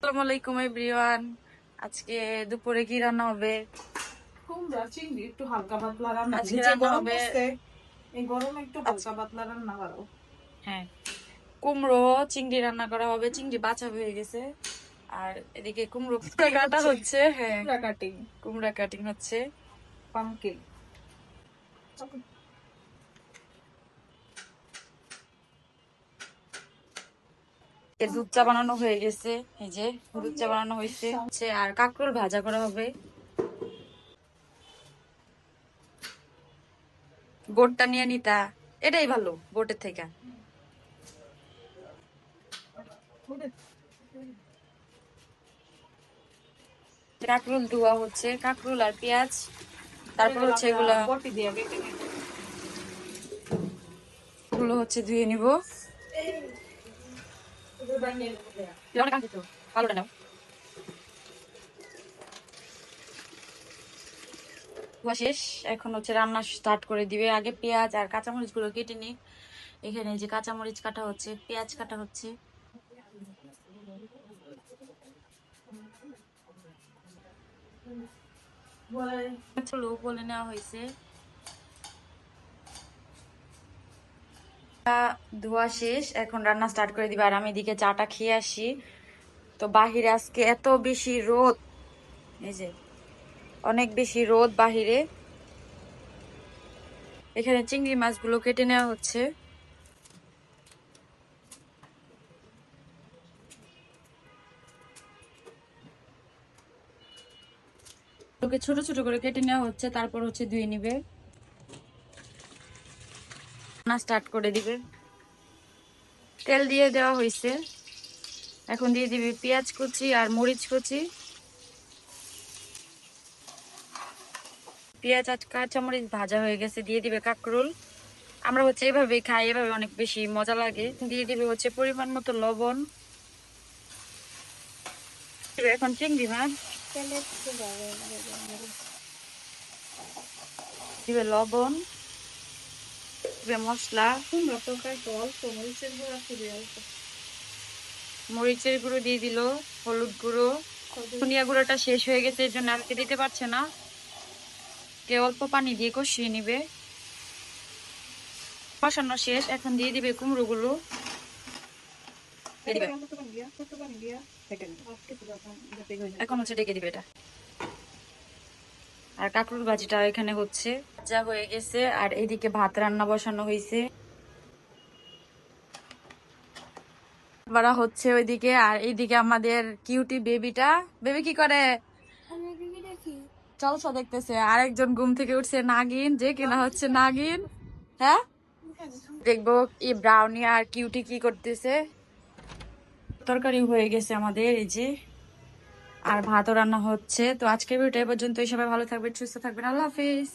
আসসালামু আলাইকুম এভরিওয়ান। আজকে দুপুরে কি রান্না হবে? কুমড়া চিংড়ি একটু হালকা পাতলা রান্না আজকে করি। যে রান্না গরম হবে পড়ছে এই গরমে একটু হালকা পাতলা রান্না করো। হ্যাঁ, কুমড়ো চিংড়ি রান্না করা হবে। চিংড়ি বাছা হয়ে গেছে, আর এদিকে কুমড়ো কাটা হচ্ছে। হ্যাঁ, কুমড়া কাটিং, কুমড়া কাটিং হচ্ছে। পামকিন। দুধ চা বানানো হয়ে গেছে, এই যে দুধ চা বানানো হয়েছে। আর কাঁকরোল ভাজা করা হবে। বোটটা নিয়ে নিতা, এটাই ভালো বোটের থেকে। কাঁকরোল ধোয়া হচ্ছে, কাঁকরোল আর পেঁয়াজ, তারপর হচ্ছে এগুলা বটি দিয়ে কেটে নিব। এগুলো হচ্ছে ধুয়ে নিব। ভালোটা নাও। ধোয়া শেষ, এখন হচ্ছে রান্না স্টার্ট করে দিবে। আগে পেঁয়াজ আর কাঁচামরিচ গুলো কেটে নি। এখানে যে কাঁচামরিচ কাটা হচ্ছে, পেঁয়াজ কাটা হচ্ছে। বলে নেওয়া হয়েছে। ধোয়া শেষ, এখন রান্না স্টার্ট করে দিবে। আর আমি এদিকে চাটা খেয়ে আসি। তো বাহিরে আজকে এত বেশি রোদ, এই যে অনেক বেশি রোদ বাহিরে। এখানে চিংড়ি মাছগুলো কেটে নেওয়া হচ্ছে। ওকে ছোট ছোট করে কেটে নেওয়া হচ্ছে, তারপর হচ্ছে ধুয়ে নিবে, রান্না স্টার্ট করে দিবে। তেল দিয়ে দেওয়া হয়েছে, এখন দিয়ে দিবি পেঁয়াজ কুচি আর মরিচ কুচি। পেঁয়াজ আর কাঁচামরিচ ভাজা হয়ে গেছে, দিয়ে দিবে কাঁকরোল। আমরা হচ্ছে এভাবেই খাই, এভাবে অনেক বেশি মজা লাগে। দিয়ে দিবে হচ্ছে পরিমাণ মতো লবণ। এখন চিংড়ি মাছ দিবে, লবণ দিবে, মশলা, কুমড়া তরকারি তো অল্প, মরিচের গুঁড়া খুবই অল্প। মরিচের গুঁড়ো দিয়ে দিল, হলুদ গুঁড়ো। ধনিয়া গুঁড়োটা শেষ হয়ে গেছে, এর জন্য আজকে দিতে পারছে না। কে অল্প পানি দিয়ে কষিয়ে নিবে। কষানো শেষ, এখন দিয়ে দিবে কুমড়ো গুলো। এখন হচ্ছে ডেকে দিবে এটা। আর কাঁকরোল ভাজিটা এখানে হচ্ছে ভাজা হয়ে গেছে, আর এইদিকে ভাত রান্না বসানো হয়েছে বাড়া হচ্ছে ওইদিকে। আর এইদিকে আমাদের কিউটি বেবিটা, বেবি কি করে? জলসা দেখতেছে। আরেকজন ঘুম থেকে উঠছে, নাগিন, যে কিনা হচ্ছে নাগিন। হ্যাঁ, দেখবো এই ব্রাউনি আর কিউটি কি করতেছে। তরকারি হয়ে গেছে আমাদের, এই যে, আর ভাতও রান্না হচ্ছে। তো আজকের ভিডিওটা এ পর্যন্তই। সবাই ভালো থাকবেন, সুস্থ থাকবেন, আল্লাহ হাফিজ।